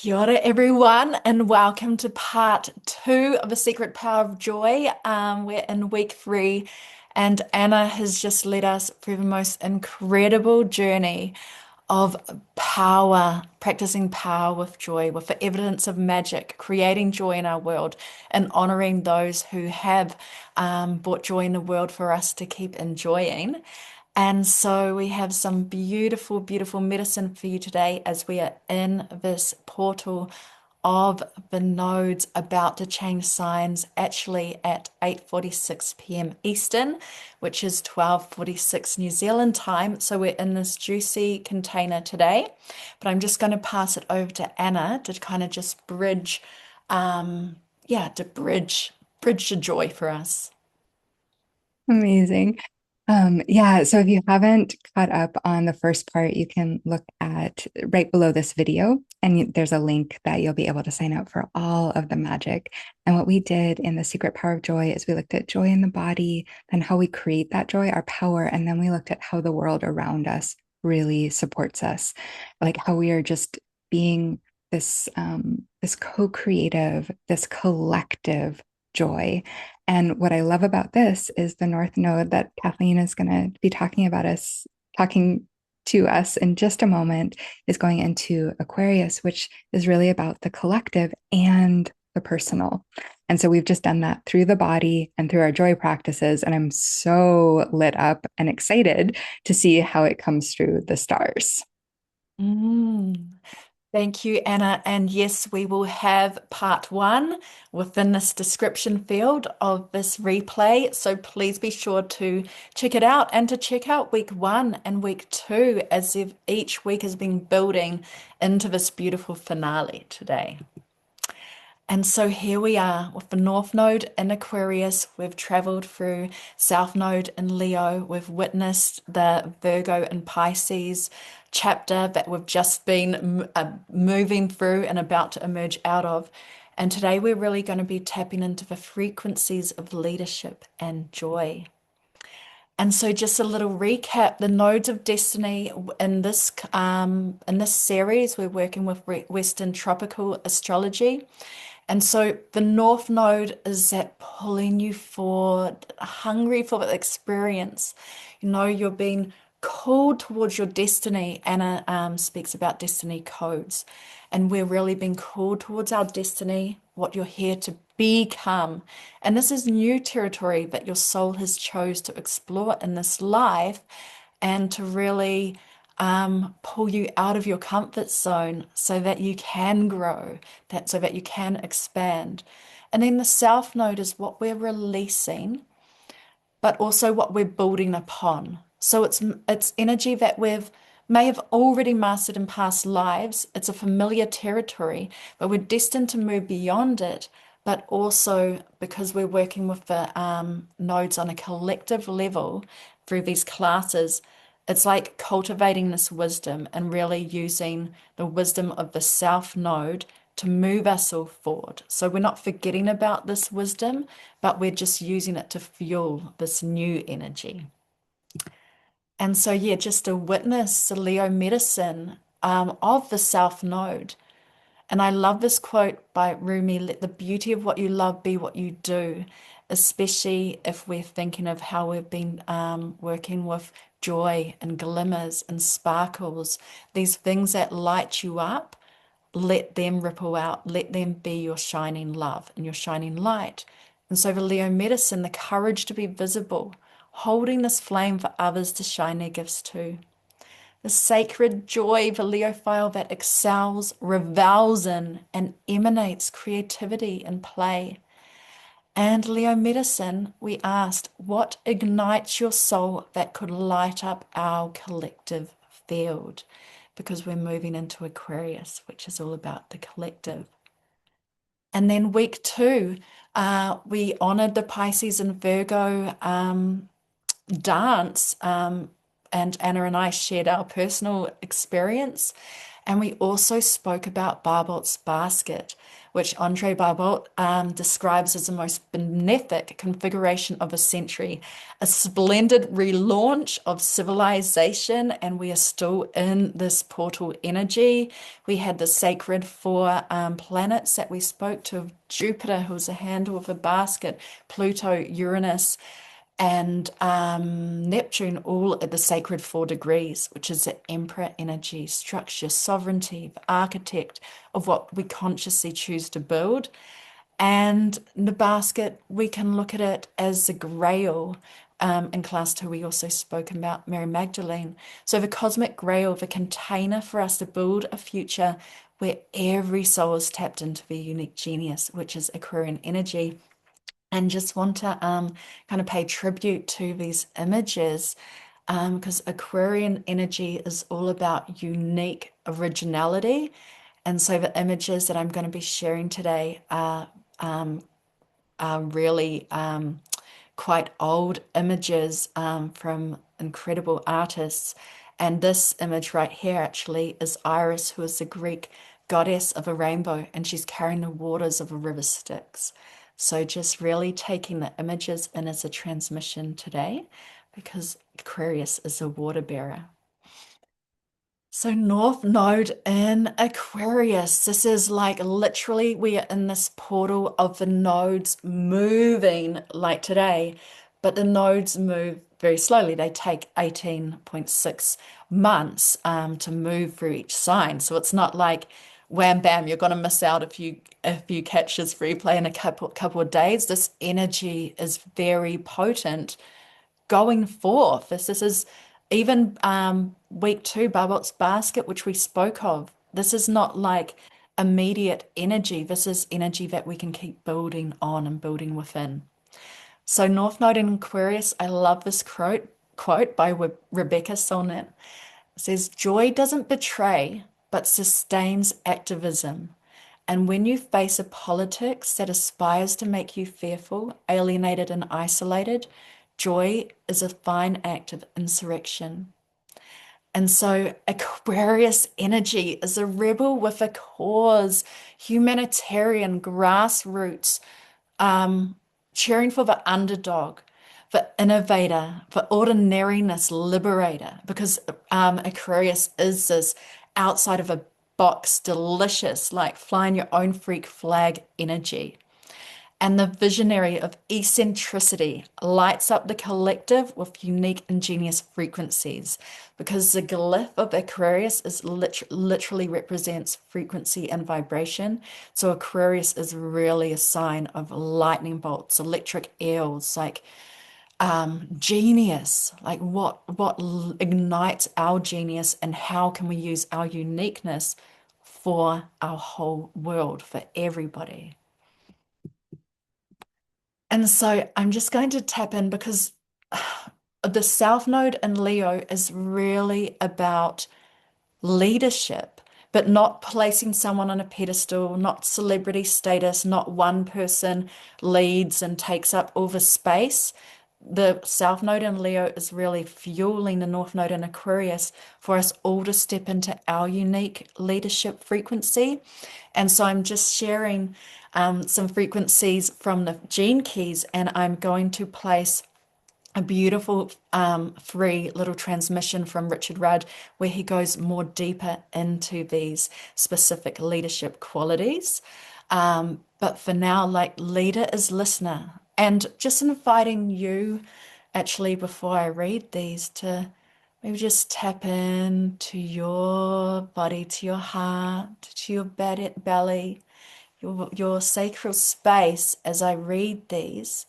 Kia ora, everyone, and welcome to part two of The Secret Power of Joy. We're in week three, and Anna has just led us through the most incredible journey of power, practicing power with joy, with the evidence of magic, creating joy in our world, and honoring those who have brought joy in the world for us to keep enjoying. And so we have some beautiful, beautiful medicine for you today as we are in this portal of the nodes about to change signs actually at 8:46 p.m. Eastern, which is 12:46 New Zealand time. So we're in this juicy container today. But I'm just going to pass it over to Anna to kind of just bridge, to bridge the joy for us. Amazing. Yeah, so if you haven't caught up on the first part, you can look at right below this video, and there's a link that you'll be able to sign up for all of the magic. And what we did in the Secret Power of Joy is we looked at joy in the body, then how we create that joy, our power, and then we looked at how the world around us really supports us, like how we are just being this co-creative, this collective joy. And what I love about this is the North Node that Kathleen is going to be talking to us in just a moment is going into Aquarius, which is really about the collective and the personal. And so we've just done that through the body and through our joy practices. And I'm so lit up and excited to see how it comes through the stars. Mm. Thank you, Anna. And yes, we will have part one within this description field of this replay. So please be sure to check it out and to check out week one and week two as if each week has been building into this beautiful finale today. And so here we are with the North Node in Aquarius. We've traveled through South Node in Leo. We've witnessed the Virgo and Pisces chapter that we've just been moving through and about to emerge out of. And today we're really going to be tapping into the frequencies of leadership and joy. And so, just a little recap: the nodes of destiny in this series, we're working with Western tropical astrology. And so the North Node is that pulling you forward, hungry for the experience. You're being called towards your destiny. Anna speaks about destiny codes, and we're really being called towards our destiny, what you're here to become. And this is new territory that your soul has chose to explore in this life and to really pull you out of your comfort zone so that you can grow, so that you can expand. And then the South Node is what we're releasing, but also what we're building upon. So it's energy that we've may have already mastered in past lives. It's a familiar territory, but we're destined to move beyond it. But also because we're working with the nodes on a collective level through these classes, it's like cultivating this wisdom and really using the wisdom of the South Node to move us all forward. So we're not forgetting about this wisdom, but we're just using it to fuel this new energy. And so, yeah, just to witness the Leo medicine of the South Node. And I love this quote by Rumi: let the beauty of what you love be what you do, especially if we're thinking of how we've been working with joy and glimmers and sparkles, these things that light you up. Let them ripple out. Let them be your shining love and your shining light. And so for Leo medicine, the courage to be visible, holding this flame for others to shine their gifts too. The sacred joy for Leo file that excels, revels in, and emanates creativity and play. And Leo medicine, we asked, what ignites your soul that could light up our collective field? Because we're moving into Aquarius, which is all about the collective. And then week two, we honored the Pisces and Virgo dance. And Anna and I shared our personal experience. And we also spoke about Barbolt's basket, which Andre Barbault describes as the most benefic configuration of a century, a splendid relaunch of civilization, and we are still in this portal energy. We had the sacred four planets that we spoke to: Jupiter, who was a handle of a basket, Pluto, Uranus, and Neptune, all at the sacred 4 degrees, which is the emperor energy, structure, sovereignty, the architect of what we consciously choose to build. And the basket, we can look at it as the grail. In class 2, we also spoke about Mary Magdalene. So the cosmic grail, the container for us to build a future where every soul is tapped into their unique genius, which is Aquarian energy. And just want to kind of pay tribute to these images because Aquarian energy is all about unique originality. And so the images that I'm going to be sharing today um, are really quite old images from incredible artists. And this image right here actually is Iris, who is the Greek goddess of a rainbow, and she's carrying the waters of a river Styx. So just really taking the images in as a transmission today, because Aquarius is a water bearer. So North Node in Aquarius. This is like literally we are in this portal of the nodes moving like today, but the nodes move very slowly. They take 18.6 months to move through each sign. So it's not like wham bam, you're gonna miss out if you catch this replay in a couple of days. This energy is very potent going forth. This is even week 2, Barbault's basket, which we spoke of. This is not like immediate energy. This is energy that we can keep building on and building within. So North Node in Aquarius, I love this quote by Rebecca Solnit. It says, "Joy doesn't betray, but sustains activism. And when you face a politics that aspires to make you fearful, alienated, and isolated, joy is a fine act of insurrection." And so Aquarius energy is a rebel with a cause, humanitarian, grassroots, um, cheering for the underdog, for innovator, for ordinariness liberator, because Aquarius is this outside of a box, delicious, like flying your own freak flag energy. And the visionary of eccentricity lights up the collective with unique, ingenious frequencies, because the glyph of Aquarius is literally represents frequency and vibration. So Aquarius is really a sign of lightning bolts, electric eels, like genius, like what ignites our genius, and how can we use our uniqueness for our whole world, for everybody. And so I'm just going to tap in because the South Node in Leo is really about leadership, but not placing someone on a pedestal, not celebrity status, not one person leads and takes up all the space. The South Node in Leo is really fueling the North Node in Aquarius for us all to step into our unique leadership frequency. And so I'm just sharing some frequencies from the gene keys, and I'm going to place a beautiful free little transmission from Richard Rudd where he goes more deeper into these specific leadership qualities. But for now, like leader is listener. And just inviting you, actually, before I read these, to maybe just tap in to your body, to your heart, to your belly, your sacral space as I read these,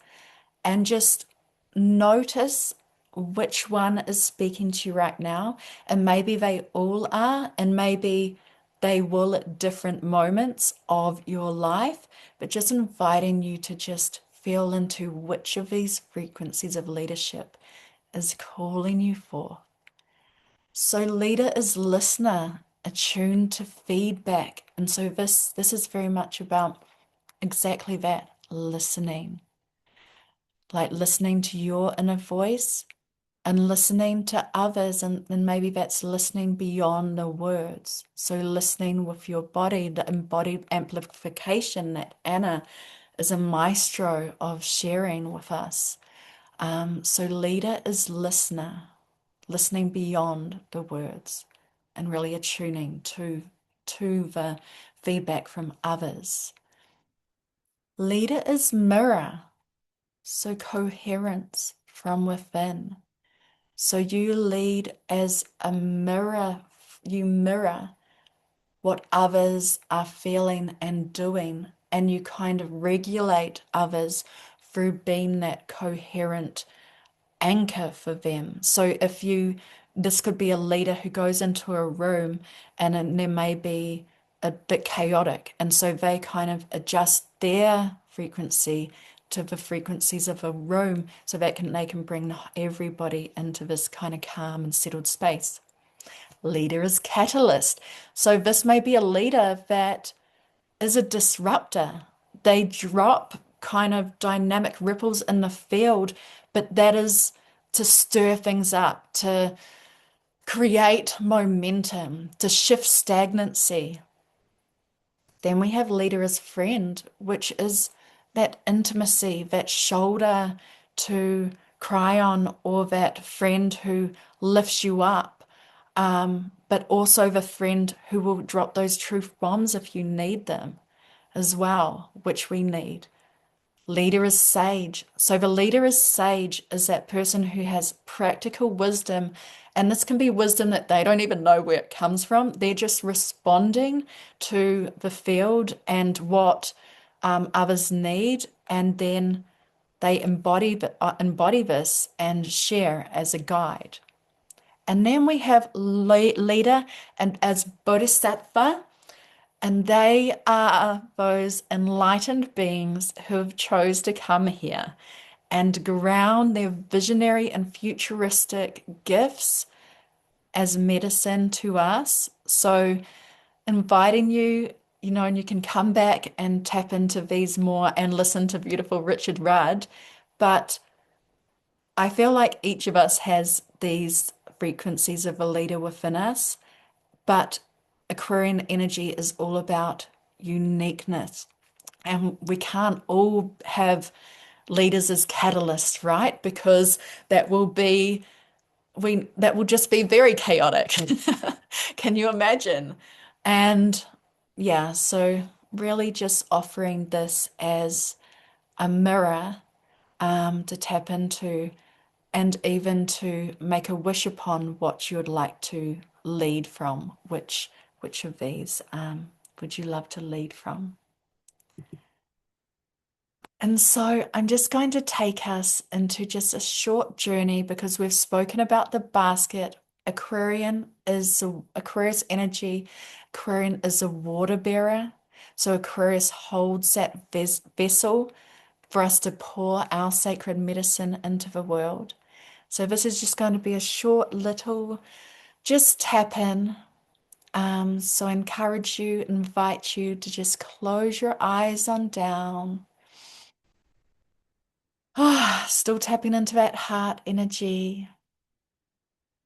and just notice which one is speaking to you right now. And maybe they all are, and maybe they will at different moments of your life, but just inviting you to just feel into which of these frequencies of leadership is calling you forth. So leader is listener, attuned to feedback. And so this is very much about exactly that, listening, like listening to your inner voice, and listening to others, and maybe that's listening beyond the words. So listening with your body, the embodied amplification that Anna is a maestro of sharing with us. So leader is listener, listening beyond the words and really attuning to the feedback from others. Leader is mirror, so coherence from within. So you lead as a mirror, you mirror what others are feeling and doing, and you kind of regulate others through being that coherent anchor for them. So if you, this could be a leader who goes into a room and then there may be a bit chaotic, and so they kind of adjust their frequency to the frequencies of a room so that they can bring everybody into this kind of calm and settled space. Leader is catalyst. So this may be a leader that is a disruptor. They drop kind of dynamic ripples in the field, but that is to stir things up, to create momentum, to shift stagnancy. Then we have leader as friend, which is that intimacy, that shoulder to cry on, or that friend who lifts you up, but also the friend who will drop those truth bombs if you need them as well, which we need. Leader is sage. So the leader is sage is that person who has practical wisdom, and this can be wisdom that they don't even know where it comes from. They're just responding to the field and what others need, and then they embody this and share as a guide. And then we have leader and as bodhisattva, and they are those enlightened beings who have chose to come here and ground their visionary and futuristic gifts as medicine to us. So inviting you, and you can come back and tap into these more and listen to beautiful Richard Rudd. But I feel like each of us has these frequencies of a leader within us, but Aquarian energy is all about uniqueness. And we can't all have leaders as catalysts, right? Because that will be that will just be very chaotic. Can you imagine? And yeah, so really just offering this as a mirror to tap into and even to make a wish upon what you would like to lead from. Which of these would you love to lead from? And so I'm just going to take us into just a short journey because we've spoken about the basket. Aquarius energy. Aquarian is a water bearer. So Aquarius holds that vessel for us to pour our sacred medicine into the world. So this is just going to be a short little, just tap in. So I encourage you, invite you to just close your eyes on down. Ah, still tapping into that heart energy,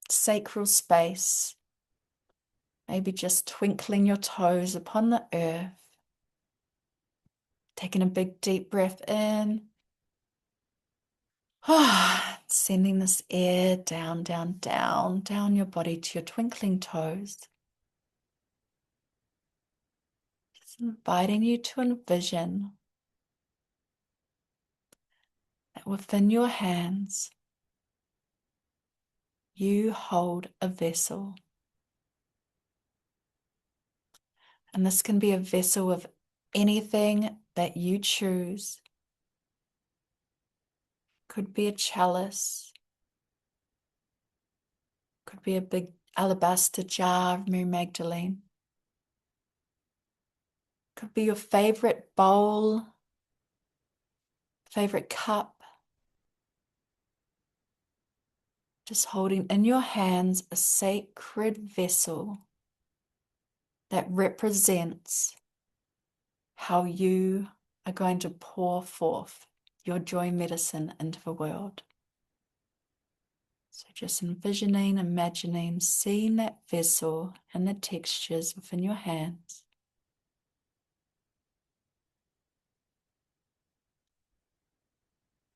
sacral space. Maybe just twinkling your toes upon the earth. Taking a big deep breath in. Ah, sending this air down, down, down, down your body to your twinkling toes. Just inviting you to envision that within your hands, you hold a vessel. And this can be a vessel of anything that you choose. Could be a chalice, could be a big alabaster jar of Mary Magdalene, could be your favorite bowl, favorite cup. Just holding in your hands a sacred vessel that represents how you are going to pour forth your joy medicine into the world. So just envisioning, imagining, seeing that vessel and the textures within your hands.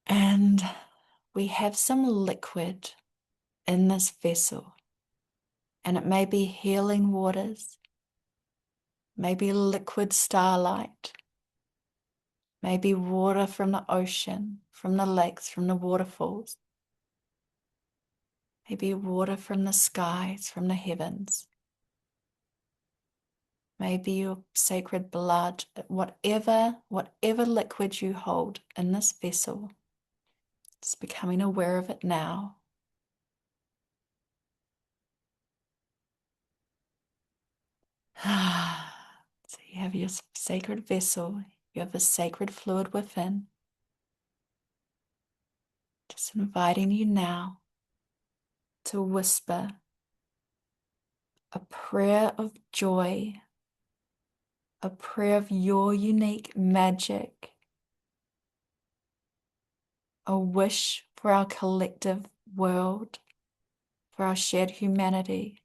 And we have some liquid in this vessel, and it may be healing waters, maybe liquid starlight, maybe water from the ocean, from the lakes, from the waterfalls, maybe water from the skies, from the heavens, maybe your sacred blood, whatever liquid you hold in this vessel, just becoming aware of it now. So you have your sacred vessel, you have a sacred fluid within. Just inviting you now to whisper a prayer of joy, a prayer of your unique magic, a wish for our collective world, for our shared humanity,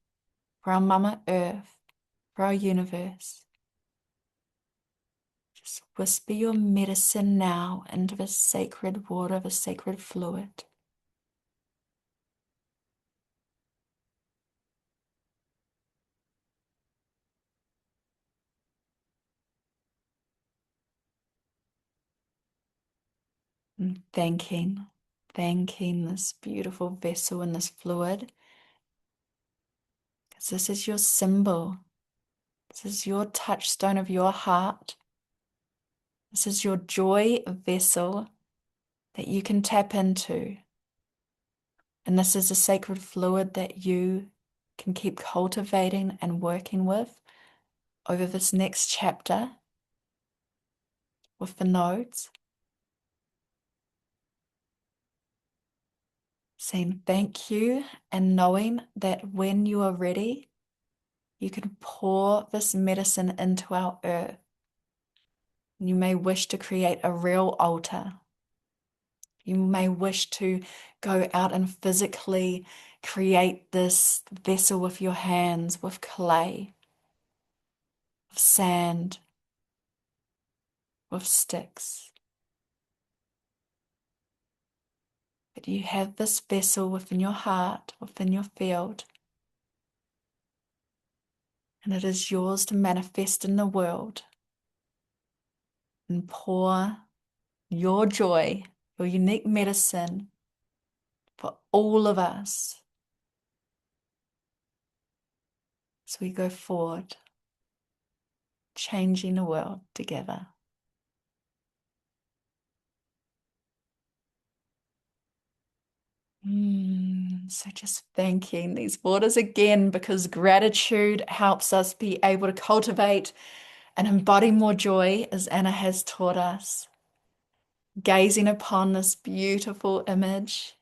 for our Mama Earth, for our universe. Just whisper your medicine now into the sacred water, the sacred fluid. And thanking this beautiful vessel and this fluid, because this is your symbol. This is your touchstone of your heart. This is your joy vessel that you can tap into. And this is a sacred fluid that you can keep cultivating and working with over this next chapter with the nodes. Saying thank you and knowing that when you are ready, you can pour this medicine into our earth. You may wish to create a real altar. You may wish to go out and physically create this vessel with your hands, with clay, with sand, with sticks. But you have this vessel within your heart, within your field, and it is yours to manifest in the world and pour your joy, your unique medicine for all of us as we go forward, changing the world together. So just thanking these waters again, because gratitude helps us be able to cultivate and embody more joy, as Anna has taught us. Gazing upon this beautiful image,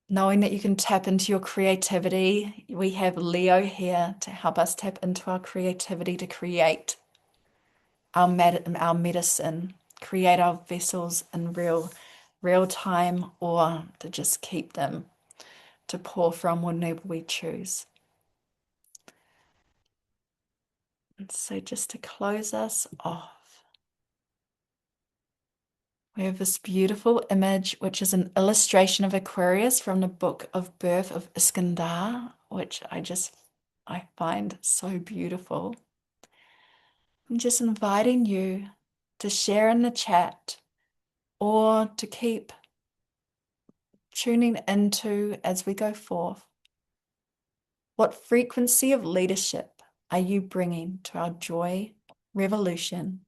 knowing that you can tap into your creativity. We have Leo here to help us tap into our creativity to create our medicine, create our vessels in real time, or to just keep them to pour from whenever we choose. And so just to close us off, we have this beautiful image, which is an illustration of Aquarius from the book of Birth of Iskandar, which I find so beautiful. I'm just inviting you to share in the chat or to keep tuning into as we go forth. What frequency of leadership are you bringing to our joy revolution?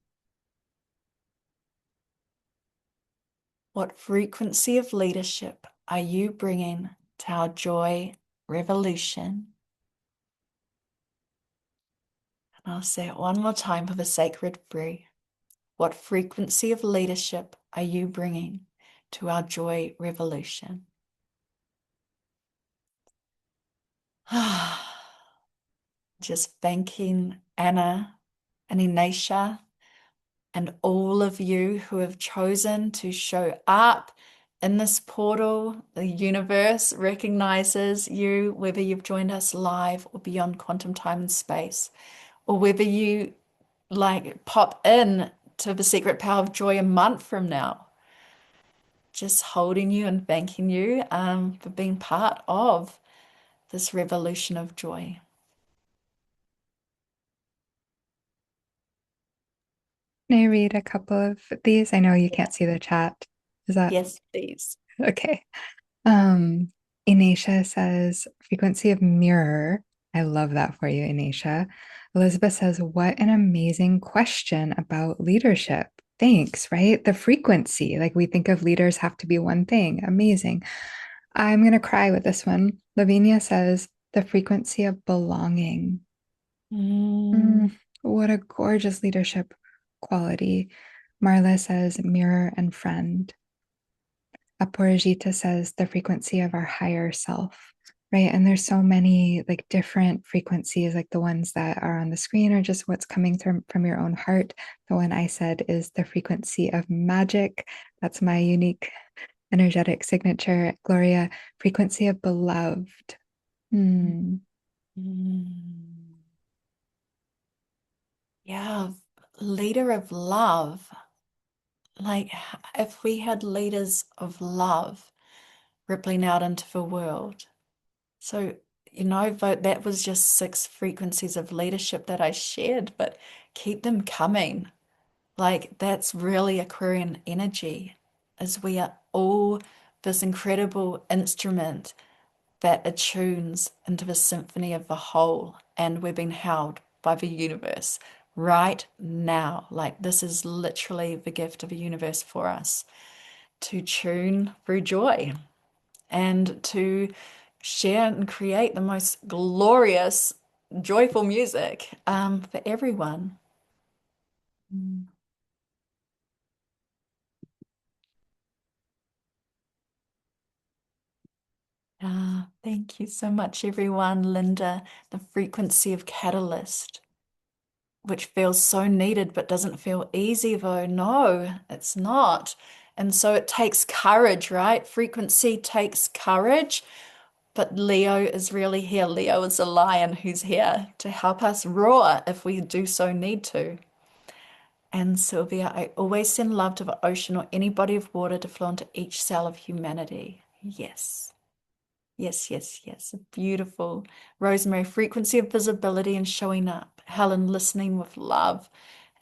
What frequency of leadership are you bringing to our joy revolution? And I'll say it one more time for the sacred breath. What frequency of leadership are you bringing to our joy revolution? Just thanking Anna and Inaisha and all of you who have chosen to show up in this portal, the universe recognizes you, whether you've joined us live or beyond quantum time and space, or whether you like pop in to the Secret Power of Joy a month from now. Just holding you and thanking you for being part of this revolution of joy. May I read a couple of these? I know you can't see the chat. Is that Yes, please. okay? Um, Inacia says frequency of mirror. I love that for you, Inacia. Elizabeth says, what an amazing question about leadership. Thanks, right? The frequency, like we think of leaders have to be one thing. Amazing. I'm going to cry with this one. Lavinia says, the frequency of belonging. Mm. Mm, what a gorgeous leadership quality. Marla says, mirror and friend. Aporajita says the frequency of our higher self, right? And there's so many like different frequencies, like the ones that are on the screen are just what's coming from your own heart. The one I said is the frequency of magic. That's my unique energetic signature. Gloria, frequency of beloved. Hmm. Mm. Yeah, leader of love. Like if we had leaders of love rippling out into the world. So, that was just six frequencies of leadership that I shared, but keep them coming. Like that's really Aquarian energy, as we are all this incredible instrument that attunes into the symphony of the whole, and we're being held by the universe right now. Like this is literally the gift of the universe for us to tune through joy and to share and create the most glorious, joyful music for everyone. Mm. Thank you so much, everyone. Linda, the frequency of catalyst, which feels so needed but doesn't feel easy, though. No, it's not. And so it takes courage, right? Frequency takes courage. But Leo is really here. Leo is a lion who's here to help us roar if we do so need to. And Sylvia, I always send love to the ocean or any body of water to flow into each cell of humanity. Yes. Yes, yes, yes. Beautiful. Rosemary, frequency of visibility and showing up. Helen, listening with love.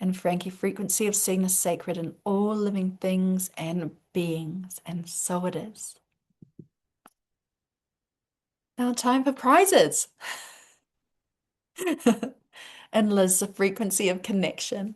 And Frankie, frequency of seeing the sacred in all living things and beings. And so it is. Now, time for prizes. And Liz, the frequency of connection.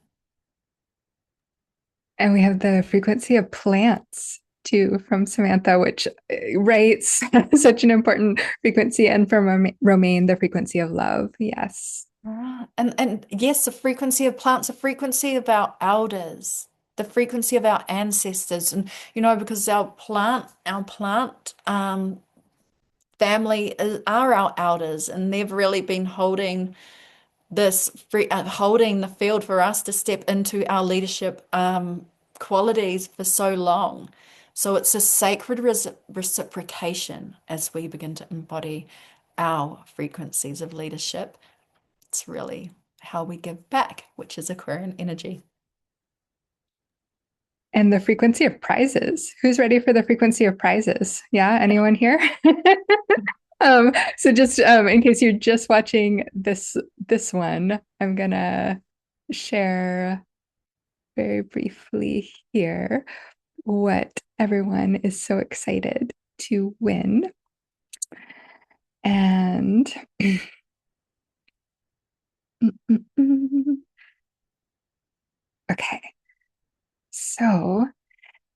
And we have the frequency of plants too from Samantha, which rates such an important frequency. And from Romaine, the frequency of love. Yes. And yes, the frequency of plants, the frequency of our elders, the frequency of our ancestors, and because our plant family are our elders, and they've really been holding the field for us to step into our leadership qualities for so long. So it's a sacred reciprocation as we begin to embody our frequencies of leadership. It's really how we give back, which is Aquarian energy. And the frequency of prizes. Who's ready for the frequency of prizes? Yeah, anyone here? So just in case you're just watching this one, I'm gonna share very briefly here what everyone is so excited to win. And okay, so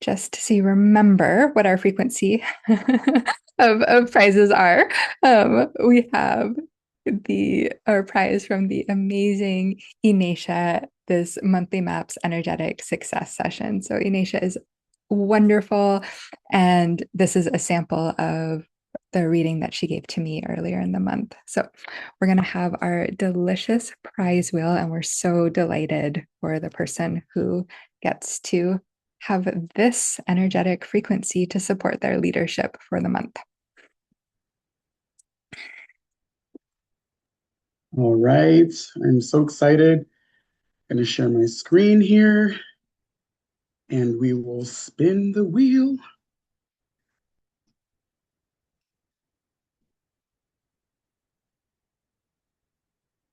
just so you remember what our frequency of prizes are, we have our prize from the amazing Inacia, this monthly maps energetic success session. So Inacia is wonderful, and this is a sample of the reading that she gave to me earlier in the month. So we're going to have our delicious prize wheel, and we're so delighted for the person who gets to have this energetic frequency to support their leadership for the month. All right, I'm so excited. Going to share my screen here and we will spin the wheel.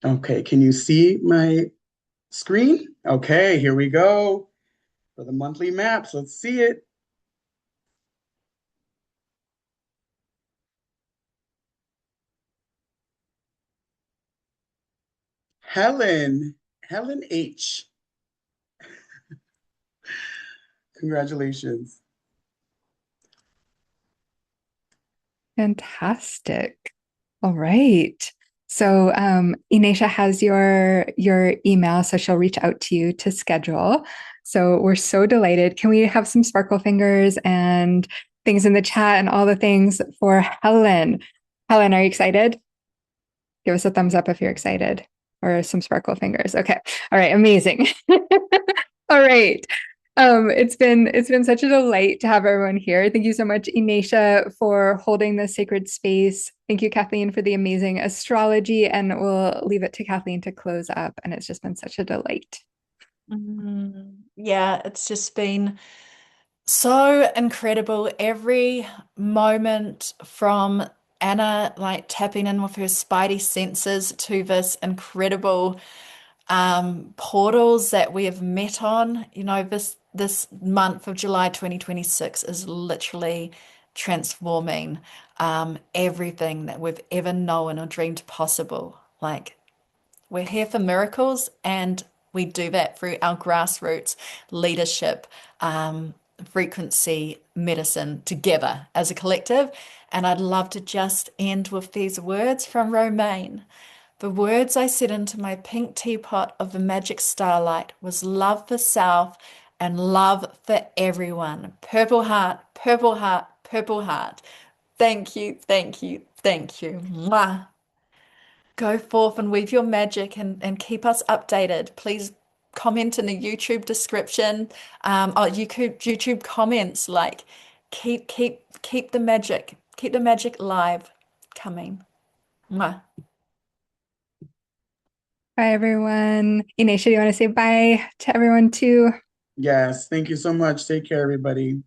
Okay, can you see my screen? Okay, here we go for the monthly maps. Let's see it. Helen H. Congratulations. Fantastic. All right. So Inesha has your email, so she'll reach out to you to schedule. So we're so delighted. Can we have some sparkle fingers and things in the chat and all the things for Helen? Helen, are you excited? Give us a thumbs up if you're excited, or some sparkle fingers. Okay. All right. Amazing. All right. It's been such a delight to have everyone here. Thank you so much, Inesha, for holding this sacred space. Thank you, Kathleen, for the amazing astrology, and we'll leave it to Kathleen to close up. And it's just been such a delight. Yeah, it's just been so incredible. Every moment from Anna like tapping in with her spidey senses to this incredible portals that we have met on. You know, this month of July 2026 is literally transforming everything that we've ever known or dreamed possible. Like we're here for miracles, and we do that through our grassroots leadership, frequency, medicine together as a collective. And I'd love to just end with these words from Romaine. The words I set into my pink teapot of the magic starlight was love for self and love for everyone. Purple heart, purple heart, purple heart. Thank you, thank you, thank you. Mwah. Go forth and weave your magic and keep us updated. Please comment in the YouTube description, or YouTube comments. Like, keep the magic live coming. Mwah. Bye, everyone. Inesha, do you want to say bye to everyone too? Yes, thank you so much. Take care, everybody.